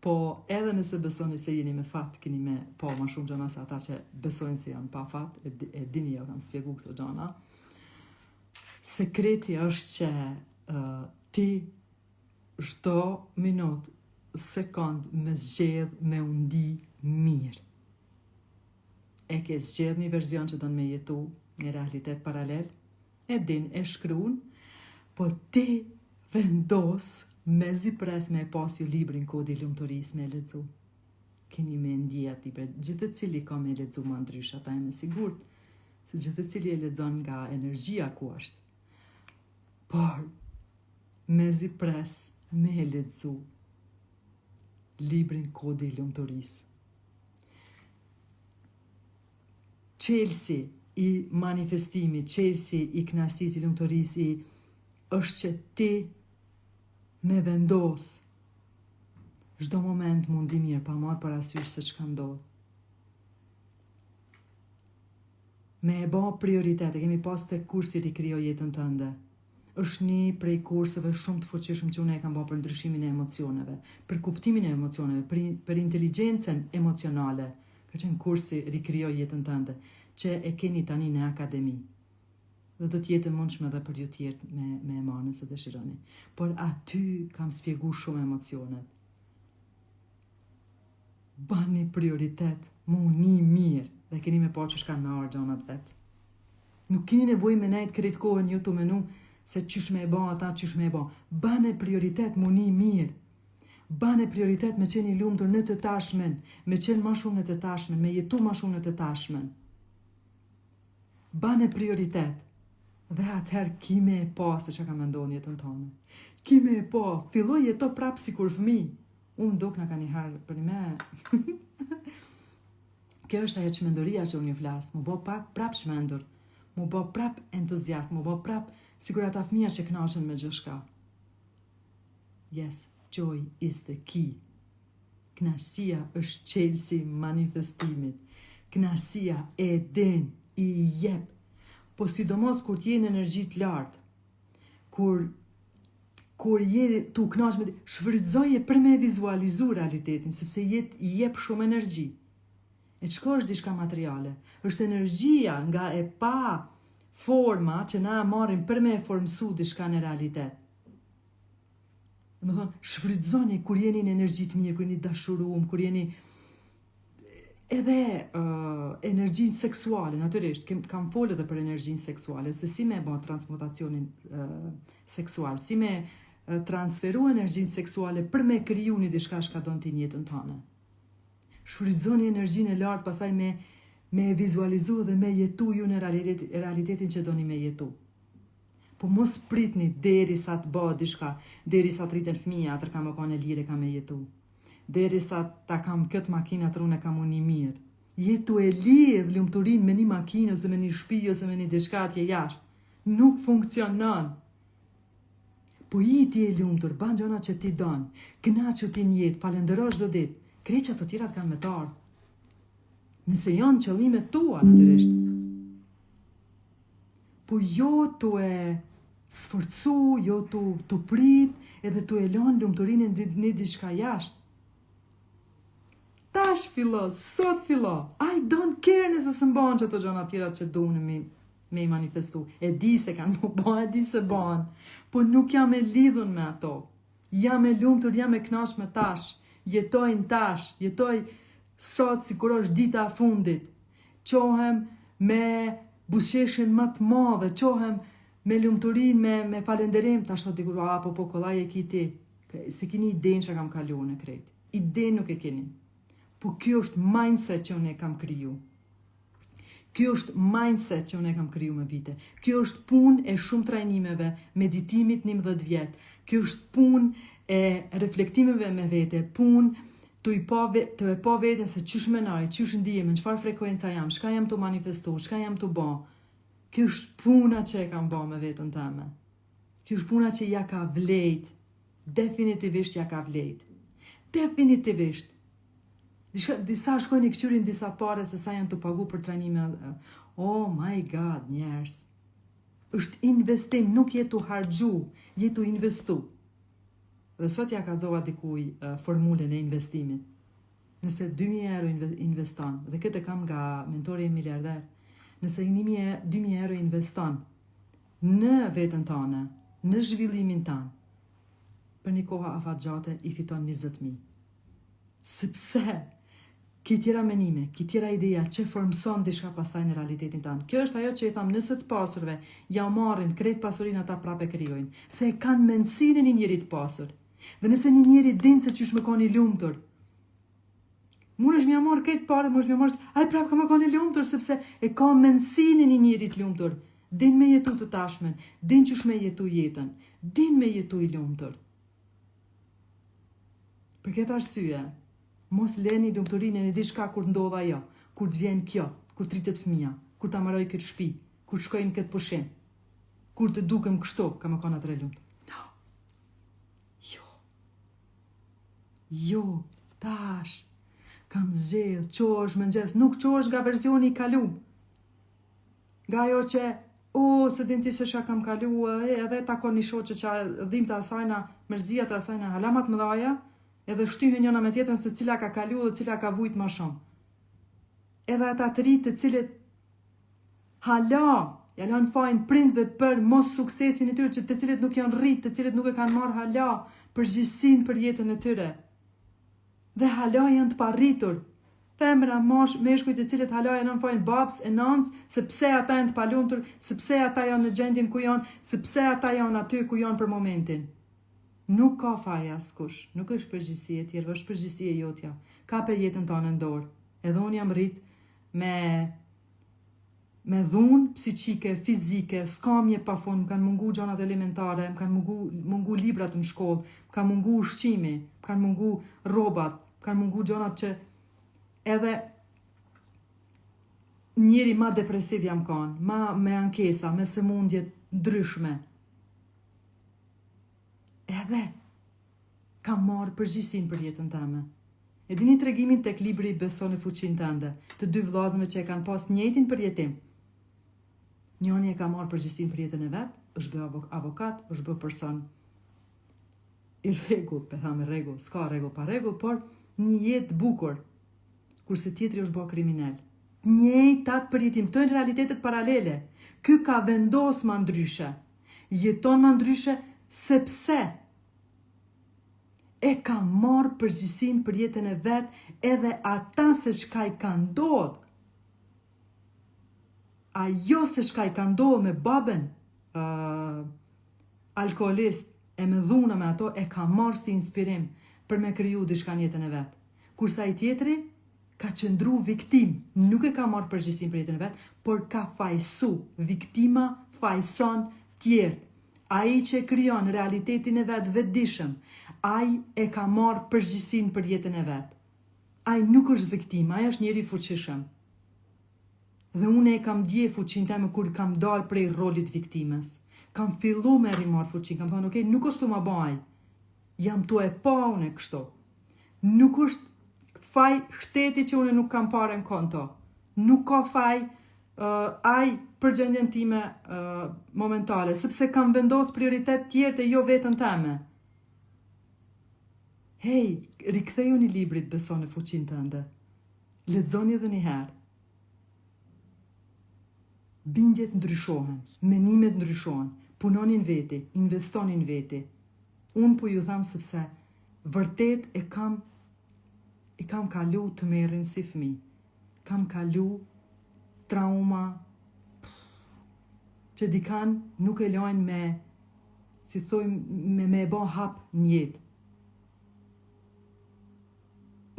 po edhe nëse besoni se jeni me fat, keni me po ma shumë gjona se ata që besojnë se janë pa fat, e dini jo kam spjegu këto gjona. Sekreti është që ti çdo minut, sekond me zgjedh me undi mirë. E ke zgjedh një verzion që do në me jetu një realitet paralel, e din, e shkruan, po ti vendos me zipres me pas ju librin Kodi i Lumturis me lexu. Keni me ndjejat libra, gjithë cili ka me lexu më ndrysh, ata e me sigurt, se gjithë cili e lexon nga energjia ku është. Por, me zipres me lexu librin Kodi i Lumturis. Çelësi, i manifestimit, qelsi i kënaqësisë, i lumturisë, është që ti me vendos çdo moment mundi mirë pa marrë parasysh se çka ndodh. Me e bë prioritet, e kemi pas të kursi Rikrijo jetën tënde. Është një prej kurseve shumë të fuqishëm që unë e kam bërë për ndryshimin e emocioneve, për kuptimin e emocioneve, për inteligjencën emocionale. Ka qenë kursi Rikrijo jetën tënde, që e keni tani në akademi. Dhe do t'jetë mundshme edhe për ju tjerë me e marrë nëse dëshironi. Por aty kam spjegu shumë emocionet. Bani prioritet, mu një mirë, dhe keni me po që shka me orë gjonat vetë. Nuk keni nevoj me nejtë kretë kohën ju të menu se qysh me e ba ata, qysh me e ba. Bane prioritet, mu një mirë. Bane prioritet me qeni lumtur në të tashmen, me qenë ma shumë në të tashmen, me jetu ma shumë në të tashmen. Bane prioritet. Dhe atëherë ki me e pa se që ka me ndonë jetën tonë. Ki me e pa, filloj jeto prapë si kur fëmi. Unë dok në ka një herë për me. Kjo është ajo çmenduria që unë ju flas, mu bë prap çmendur, mu bë prap entuziast, mu bë prap sikur ata fëmijë që kënaqen me gjithçka. Yes, joy is the key. Kënaqësia është çelësi i manifestimit. Kënaqësia e den i jep. Po sidomos kur t'je në energji të lartë, kur je tu kënaqsh me shfrytëzoje për me vizualizu realitetin, sepse i jep shumë energji. E çka është diçka materiale? Është energjia nga e pa forma që na marrim për me formsu diçka në realitet. Dhe me thonë, shfrytëzoni kur jeni në energji të mirë, kur jeni dashurum, kur jeni edhe energjinë seksuale, natyrisht, kam folë edhe për energjinë seksuale, se si me bën transmutacionin seksual, si me transferu energjinë seksuale për me kriju një diçka shka donë t'i jetën tëne. Shfrytëzoni energjinë e lartë, pasaj me vizualizu dhe me jetu ju në realitetin që doni me jetu. Po mos pritni deri sa të bëhet diçka, deri sa të rriten fëmija, atër kam e kone lire, kam e jetu. Deri sa ta kam këtë makinë atër unë e kam unë një mirë. Jetu e lidh lumturin me një makinë, ose me një shtëpi, ose me një diçka atje jashtë. Nuk funksionon. Po ti e lumtur, ban gjona që ti don, kënaqu ti në jetë, falenderoj çdo ditë. Krejt që ato tjerat kanë me të ardhë. Nëse janë qëllimet tua, natyrisht. Po jo tu e sforcu, jo tu prit, edhe tu e lën lumturinë në diçka jashtë. Tash fillo, sot fillo. I don't care nëse së mban që të gjona tjera që duhen me i manifestu. E di se kanë mu ban, e di se ban. Po nuk jam e lidhun me ato. Jam e lumtur, jam e kënaqur me tash. Jetojnë tash, jetoj sot si kur është dita e fundit. Qohem me buzëqeshjen më të madhe, qohem me lumturin, me falenderim. Tash thot dikur, po kollaj e kiti. Se keni idenë që kam kalu në krejt. Idenë nuk e keni. Po kjo është mindset që unë e kam kriju. Kjo është mindset që unë e kam kriju me vite. Kjo është punë e shumë trajnimeve, meditimit 11 vjet. Kjo është punë e reflektimeve me vete, punë të e pa veten se çysh menoj, çysh ndihem, në çfarë frekuenca jam, çka jam të manifestu, çka jam të bë. Kjo është puna që e kam bë me veten time. Kjo është puna që ja ka vlejt. Definitivisht ja ka vlejt. Definitivisht. Disa shkojnë i këqyrin disa pare se sa janë të pagu për trajnime. Oh my God, njerës. Është investim, nuk jetu hargju, jetu investu. Dhe sot ja ka dzova dikuj formulën e investimit. Nëse 2.000 euro investon, dhe këtë kam nga mentori e miliarder, nëse 2.000 euro investon në vetën tane, në zhvillimin tanë, për një koha afatgjate i fiton 20.000. Sepse ki tjera menime, ki tjera ideja që formson dishka pastaj në realitetin tanë. Kjo është ajo që i tham, nëse të pasurve ja marrin krejt pasurin ata prape krijojnë, se e kanë mendësinë një njeri të pasur. Dhe nëse një njeri din se qysh me koni lumtur, mund është mja marrë krejt pare, mund është mja marrë, aj prapë ka me koni lumtur, sepse e ka mendësinë një njeri të lumtur. Din me jetu të tashmen, din qysh me jetu jetën, din me jetu i lumtur. Për këtë arsye, mos leni lumturinë në diçka kur ndodh ajo, kur të vjen kjo, kur të rritet fëmia, kur kur ta marroj këtë shtëpi, kur shkojmë këtë pushim, kur të dukem kështu, kam më kanë atëre lumt. No. Jo, tash, kam zgjedh, qosh më ngjes, nuk qosh nga versioni i kalum. Nga ajo që, se din ti se shka kam kalu, edhe takon një shoqe që dhimbtë asajna, mërzia të asajna halamat më dhaja, edhe shtyhen njëna me tjetën se cila ka kalu dhe cila ka vujt ma shumë. Edhe ata të rritë të cilët hala, ja lanë fajnë prindve për mos suksesin e tyre, që të cilët nuk janë rritë, të cilët nuk e kanë marrë hala përgjegjësinë për jetën e tyre. Dhe hala janë të parritur. Femra, meshkujt të cilët hala janë fajnë babs e nans, sepse ata janë të palumtur, sepse ata janë në gjendjen ku janë, sepse ata janë aty ku janë për momentin. Nuk ka faja askush, nuk është përgjegjësi e tjerëve, është përgjegjësi e jotja. Ka për jetën tonë në dorë. Edhe unë jam rrit me dhunë psiqike, fizike, skamje pa fund, më kanë mungu gjanat elementare, më kanë mungu librat në shkollë, më kanë mungu ushqimi, më kanë mungu rrobat, më kanë mungu gjanat që edhe njeri ma depresiv jam kanë, ma me ankesa, me sëmundje ndryshme. Edhe kam marrë përgjegjësinë për jetën tëme. E dini tregimin tek libri Beso në fuqinë tënde, të dy vëllezërve që e kanë pas njëjtin përjetim. Njëri e ka marrë përgjegjësinë për jetën e vet, është bë avokat, është bë person i rregullt, rregull, s'ka rregull pa rregull, por një jetë bukur, kurse tjetri është bë kriminal. Njëjtat përjetim, këto janë realitetet paralele. Ky ka vendos ma ndryshe, jeton ma ndryshe, sepse e ka marrë përgjegjësinë për jetën e vet, edhe ata se çka i ka ndodhur. Ajo se çka i ka ndodhur me babën alkoolist e me dhuna me ato, e ka marrë si inspirim për me kriju diçka në jetën e vet. Kurse ai tjetri ka qëndru viktim, nuk e ka marrë përgjegjësinë për jetën e vet, por ka fajsu. Viktima fajson tjerët. Ai që krijon realitetin e vet vetëdijshëm, ai e ka marrë përgjegjësinë për jetën e vet. Ai nuk është viktim, ai është njeri fuqishëm. Dhe unë e kam dje fuqinë time kur kam dalë prej rolit viktimës. Kam fillu me rimar fuqinë, kam thënë, ok, nuk është të ma baj. Jam tu e pa unë e kështu. Nuk është faj shteti që unë nuk kam pare në konto. Nuk ka faj ai për gjendjen time momentale, sepse kam vendos prioritet tjerë të jo vetën teme. Hej, riktheju një librit Beso në fuqinë tënde. Lexoni edhe një herë. Bindjet ndryshohen, menimet ndryshohen, punonin veti, investonin veti. Unë po ju tham sepse vërtet e kam kalu të merrin si fëmijë. Kam kalu trauma që dikan nuk e lajnë me, si thojmë, me e bo hap një jetë.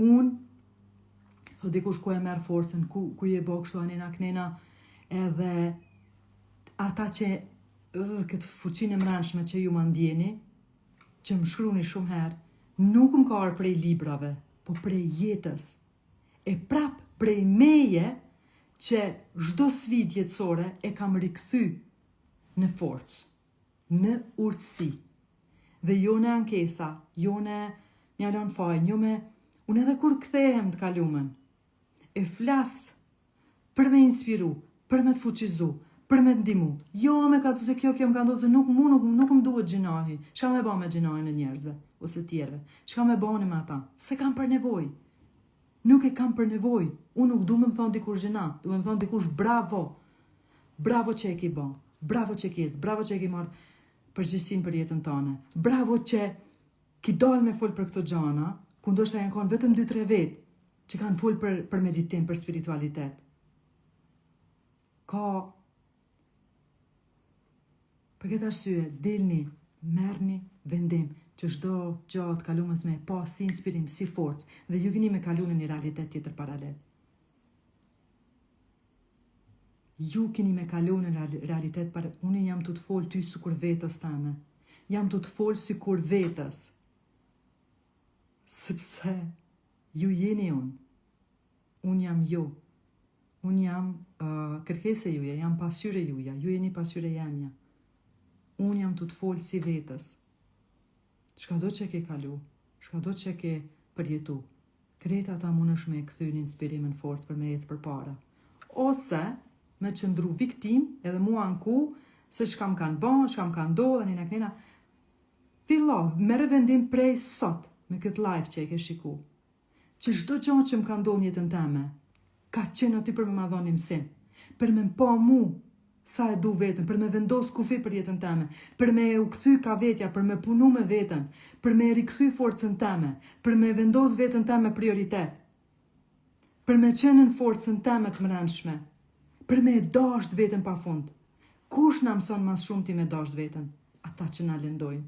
Unë, thot dikush ku e merë forcen, ku je bo kështu anena knena, edhe ata që këtë fuqinë e mrenshme që ju më ndjeni, që më shkruni shumë herë, nuk më ka arë prej librave, po prej jetës. E prap prej meje që çdo sfidë jetësore e kam rikthy në forcë, në urtësi. Dhe jo në ankesa, jo në një alon faj, jo me... Unë edhe kur kthehem të kalumen, e flas për me inspiru, për me të fuqizu, për me të ndimu. Jo me ka të se kjo më ka ndodhur se nuk më duhet gjinahi. Çka me ba me gjinahin e njerëzve, ose tjerve? Çka me bani me ata? Se kam për nevoj. Nuk e kam për nevoj. Unë nuk du me më thonë dikush gjina, du me më thonë dikush bravo. Bravo që e ki ba, bravo që ki jetë, bravo që e ki marrë përgjegjësinë për jetën tane. Bravo që ki dalë me fol për këto gjana, ku ndoshta janë konë vetëm 2-3 vetë që kanë fol për meditim, për spiritualitet. Për këtë arsye, dilni, merrni vendim që çdo gjatë kalumës me pa si inspirim, si forcë, dhe ju vini me kalu në një realitet tjetër paralel. Ju keni me kalu në realitet paralel. Unë jam të fol ty sikur vetës tame. Jam të fol sikur vetës. Sepse ju jeni unë. Unë jam ju. Unë jam kërkesa juja, jam pasqyre juja, ju jeni pasqyre jamja. Unë jam të folë si vetës. Çka do që ke kalu, çka do që ke përjetu, kreta ta mund është me këthy një inspirimin forcë për me ecë për para. Ose me qëndru viktim edhe mua në ku, se shkam kanë bon, shkam kanë do, dhe një kënina. Fillo, merë vendim prej sot, me këtë live që e ke shiku, që çdo gjë që më ka ndodhur në jetën time, ka qenë aty për me ma dhoni mësim, për me pa mu sa e du vetën, për me vendos kufi për jetën time, për me u kthy ka vetja, për me punu me vetën, për me rikthy forcën time, për me vendos vetën time prioritet, për me qenë në forcën time të mbrëmshme, për me dasht vetën pa fund. Kush na mëson mas shumë ti me dasht vetën? Ata që na lëndojnë.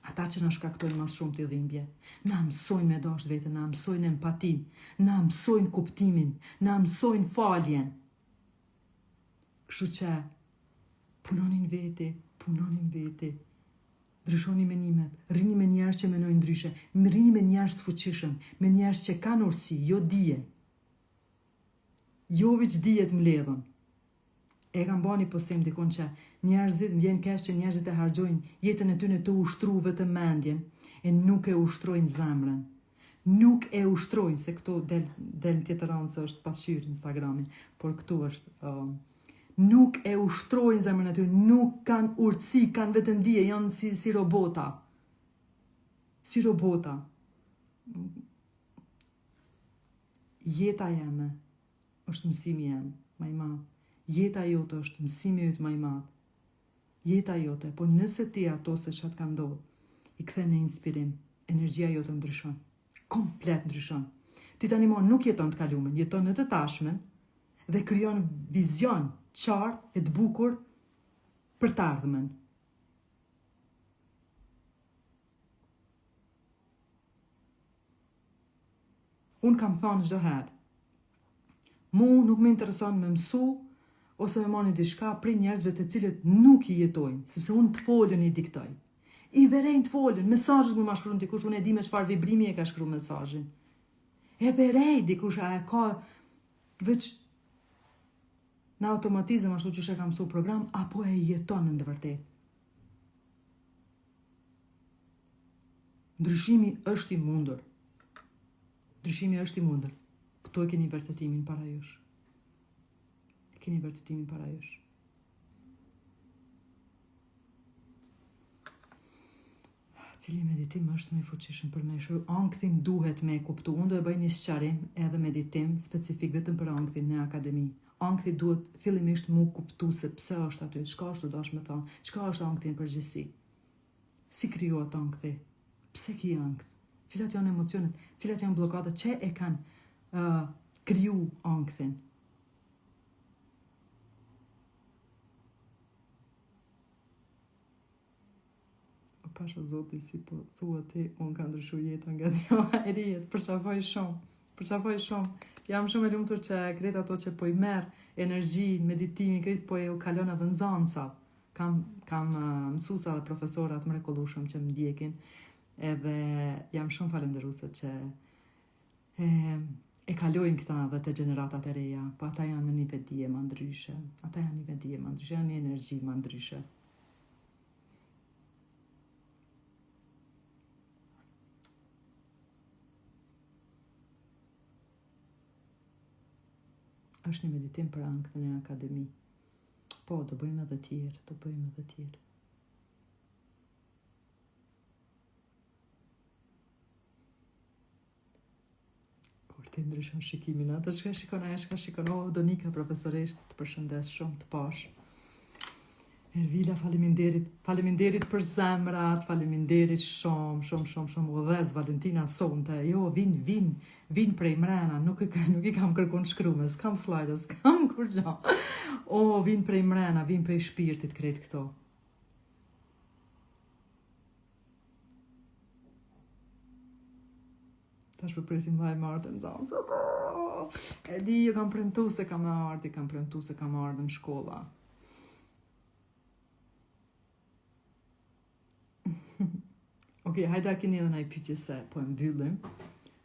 Ata që na shkaktojnë mas shumë të dhimbje. Na mësojnë me dasht vetën, na mësojnë empatin, na mësojnë kuptimin, na mësojnë faljen. Kështu që punonin veti, ndryshoni menimet, rini me njerëz që menojnë ndryshe, rini me njerëz të fuqishëm, me njerëz që kanë urësi, jo dije. Jo veç dije të mbledhën. E kam bani postim dikon që njerëzit, vjen keq që njerëzit e hargjojnë jetën e tyre të ushtru vetëm mendjen, e nuk e ushtrojnë zemrën. Nuk e ushtrojnë, se këto del tjetëranë se është pasqyrë Instagramin, por këtu është... nuk e ushtrojnë zemrën e tyre, nuk kanë urtësi, kanë vetëm dije, janë si robota. Si robota. Jeta jeme është mësimi jem, ma i madh. Jeta jote është mësimi jot më i madh. Jeta jote, po nëse ti ato se çat ka ndodhur, i kthen në inspirim, energjia jote ndryshon. Komplet ndryshon. Ti tani nuk jeton të kalumen, jeton në të tashmen dhe krijon vizion qartë e të bukur për të ardhmen. Unë kam thonë çdo herë, mu nuk më intereson me mësu ose me moni diçka prej njerëzve të cilët nuk i jetojnë, sepse unë të folën i diktoj. I verejnë të folën, mesazhet më ma shkruan dikush, unë e di me çfarë vibrimi e ka shkruar mesazhin. E verej dikush a e ka veç në automatizëm ashtu që e ka mësuar program, apo e jeton në të vërtetë. Ndryshimi është i mundur. Ndryshimi është i mundur. Këto e keni vërtetimin para jush. Keni vërtetimin para jush. Cili meditim është më i fuqishëm për me shë? Ankthin duhet me kuptu. Unë do e bëj një sqarim edhe meditim specifik vetëm për ankthin në akademi. Ankthi duhet fillimisht mu kuptu se pse është aty, çka është dash me thonë, çka është ankthi në përgjithësi. Si krijohet ankthi? Pse ki ankth? Cilat janë emocionet? Cilat janë bllokadat që e kanë kriju ankthin? Pasha zoti si po thua ti, unë ka ndryshu jetën nga dhjo e rijet, përqafoj shumë. Jam shumë e lumtur që kretë ato që po i merë energji, meditimin, kretë po e u kalon edhe në zansa. Kam mësuesa dhe profesorat mrekullueshëm që më ndjekin, edhe jam shumë falenderuese që e kalojnë këta dhe të gjeneratat e reja, po ata janë në një vedije më ndryshe, janë një energji më ndryshe. Është një meditim për ankthin e akademi. Po, do bëjmë edhe tjerë. Kur ti ndryshon shikimin, atë shka shikon, Donika profesoresht, të përshëndes shumë, të pash. Ervila, faleminderit për zemrat, faleminderit shumë, udhez Valentina sonte, jo, vin prej mrena, nuk i kam kërkun shkrume, s'kam slajde, s'kam kur gjo. Vin prej mrena, vin prej shpirtit krejt këto. Tash përpresim vaj martë në zanë, e di, jo kam premtu se kam ardhë në shkolla. Ok, hajda keni edhe nëjë pyqje se po e mbyllim.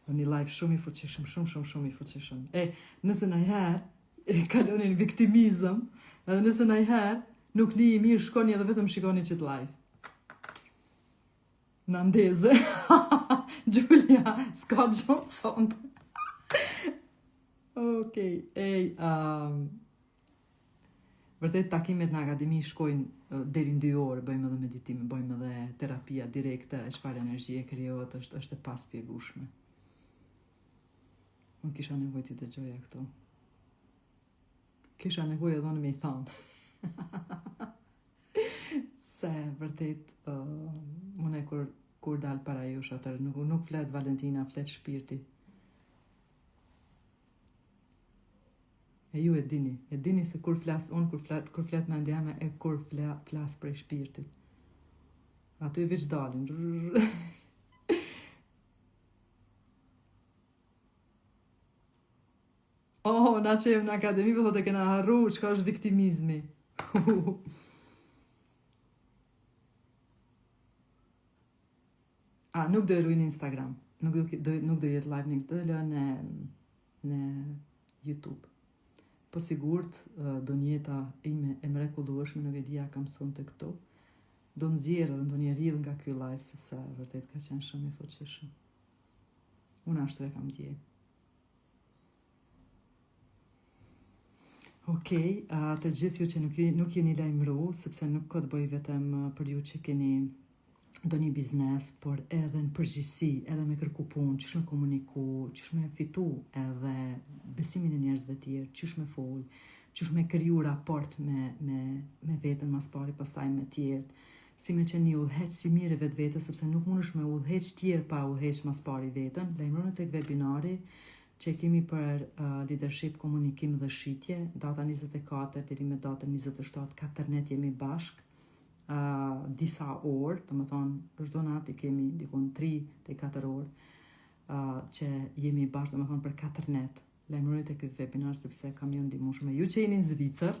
një live shumë i fuqishëm, shumë i fuqishëm. Nëse ndonjëherë kalonin viktimizëm, edhe nëse ndonjëherë nuk një i mirë, shkoni edhe vetëm shikoni qëtë live. Në ndeze. Julia, s'ka gjumë sonde. Okej, vërtet takimet në akademi shkojnë deri në 2 orë, bëjmë edhe meditime, bëjmë edhe terapia direkte, e çfarë energjie krijohet, është e paspjegueshme. Unë kisha nevojë të dëgjoja këto. Kisha nevojë edhe në me i thanë. Se vërtet, unë kur dalë para jush atër, nuk flet Valentina, flet shpirti. E ju e dini se kur flas, unë kur flet me ndjame, e kur flas prej shpirtit. Ato i veç dalin. Na që jem në akademi, për thotë e kena harru, çka është viktimizmi. Nuk do e ruin Instagram. Nuk do jetë live një, do e lë në YouTube. Po sigurt, do njeta ime e mrekullueshme, nuk e dija kam mësuar të këto. Do nxjerrë edhe ndonjë reel nga ky live, sepse vërtet ka qenë shumë i fuqishëm. Unë ashtu e kam ndjej. Okej, të gjithë ju që nuk jeni lajmëru, sepse nuk ka të bëj vetëm për ju që keni do një biznes, por edhe në përgjithësi, edhe me kërku punë, qysh me komuniku, qysh me fitu edhe besimin e njerëzve tjerë, qysh me fol, qysh me kriju raport me vetën mas pari, pastaj me tjerë, si me qenë një udhëheq si mirë vetë, sepse nuk mundesh me udhëheq tjerë pa udhëheq mas pari vetën. Lajmëroni tek webinari që kemi për leadership, komunikim dhe shitje, data 24 deri me datën 27, 4 net jemi bashk. Disa orë, të më thonë, çdo natë i kemi dikon 3 deri 4 orë që jemi bashkë, të më thonë, për 4 net. Lajmëroni tek ky webinar sepse kam ju ndihmueshme. Ju që jeni në Zvicër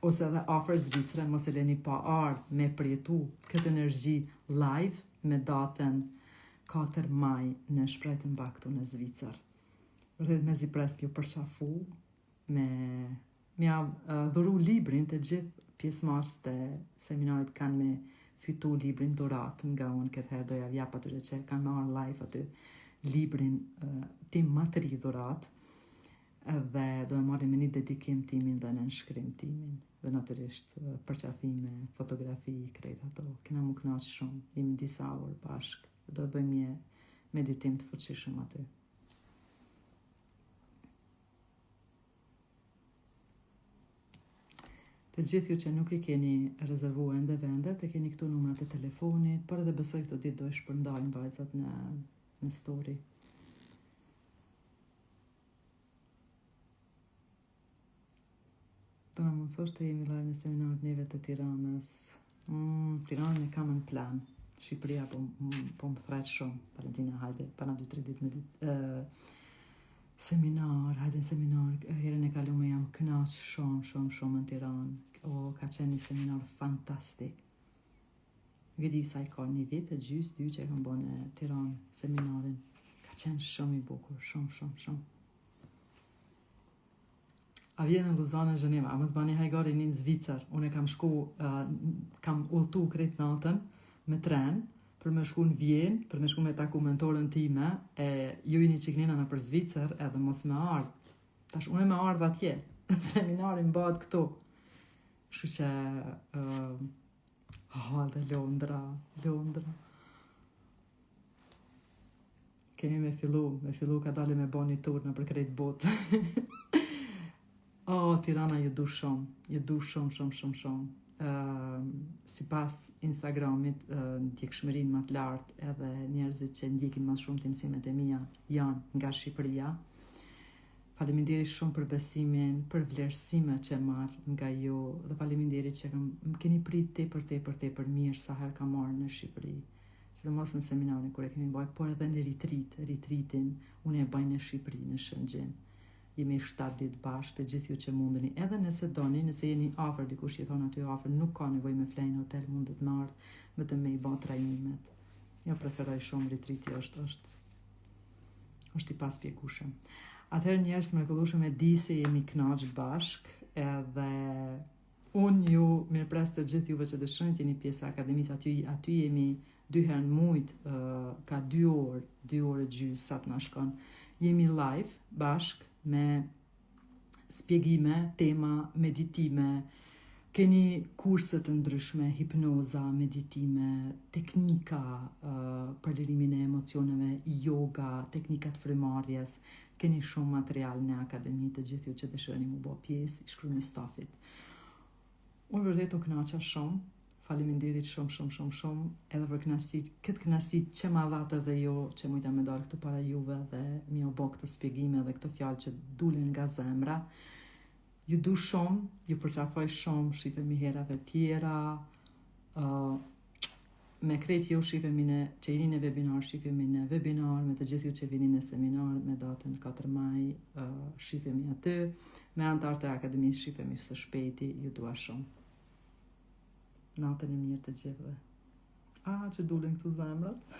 ose edhe afër Zvicrës, mos e leni pa ardhur me përjetu këtë energji live me datën 4 maj në Shpretën Baktu në Zvicër. Vërtet mezi pres pjo përqafu me dhuru librin të gjithë pjesëmarrës të seminarit kanë me fitu librin dhurat nga unë këtë herë doja vjap atyre që kanë marrë live aty librin tim materi dhurat dhe do e marrim me një dedikim timin dhe në nënshkrim timin dhe natyrisht përqafime, fotografi, krejt ato. Kena mu knaqë shumë, jemi disa orë bashkë, do e bëjmë një meditim të fuqishëm aty. Të gjithë ju që nuk i keni rezervuar ende vendet, e keni këtu numrat e telefonit, por edhe besoj këto ditë do e shpërndajnë vajzat në story. Do në mundësosh të jemi live në seminarit neve të Tiranës. Tiranën e kam në plan. Shqipëria po më thret shumë. Valentina, hajde, pana 2-3 ditë me seminar, hajde në seminar, herën e kalume jam knaq shumë në Tiranë. Ka qenë një seminar fantastik. Nuk e di sa i ka një vit e gjys, 2 që e kam bërë në Tiranë seminarin. Ka qenë shumë i bukur, shumë. A vjen në Luzane, Zheneva, a mos bani hajgari një në Zvicër. Unë kam shku, kam ulltu krejt natën me tren, për me shku në Vjenë, për me shku me taku mentorën time, e ju i një qiknina në për Zvicër, edhe mos me ardhë. Tash, unë me ardhë atje, seminarin bëhet këtu. Shu që, dhe Londra. Kemi me fillu ka dali me bo një tur në për krejt botë. Tirana ju du shumë. Si pas Instagramit, ndjekshmërinë më të lartë edhe njerëzit që ndjekin më shumë të mësimet e mia janë nga Shqipëria. Faleminderit shumë për besimin, për vlerësimet që marr nga ju dhe faleminderit që më keni prit tepër mirë sa herë kam marrë në Shqipëri. Sidomos në seminarin kur e kemi bërë, por edhe në retreatin, unë e bëj në Shqipëri, në Shëngjin. Jemi 7 ditë bashkë, të gjithë ju që mundeni, edhe nëse doni, nëse jeni afër dikush që thonë aty afër, nuk ka nevojë me flej në hotel, mundet në ardh, vetëm me i bë trajnimet. Jo preferoj shumë retreati, është i paspjegueshëm. Atëherë njerëz të mrekullueshëm e di se jemi kënaqë bashk, edhe unë ju mirëpres të gjithë juve që dëshironi të jeni pjesë e akademisë, aty jemi 2 herë në muaj, ka 2 orë gjysmë sa të na shkon. Jemi live bashk me spjegime, tema, meditime, keni kurse të ndryshme, hipnoza, meditime, teknika për lirimin e emocioneve, yoga, teknikat frymëmarrjes. Keni shumë material në akademi, të gjithë ju që dëshironi mu bë pjesë, i shkruani stafit. Unë vërtet u kënaqa shumë. Faleminderit shumë edhe për këtë kënaqësi që ma dhatë edhe jo që mujta me dalë këtu para juve dhe mi u bë këtë spjegime dhe këtë fjalë që dulen nga zemra. Ju du shumë, ju përqafoj shumë, shifemi herave tjera, me krejt ju shifemi që jeni në webinar, shifemi në webinar, me të gjithë ju që vini në seminar, me datën 4 maj, shifemi aty, me antarët e akademisë shifemi së shpejti, ju dua shumë. Natën e mirë të gjithëve. Që dulen këtu zemrat.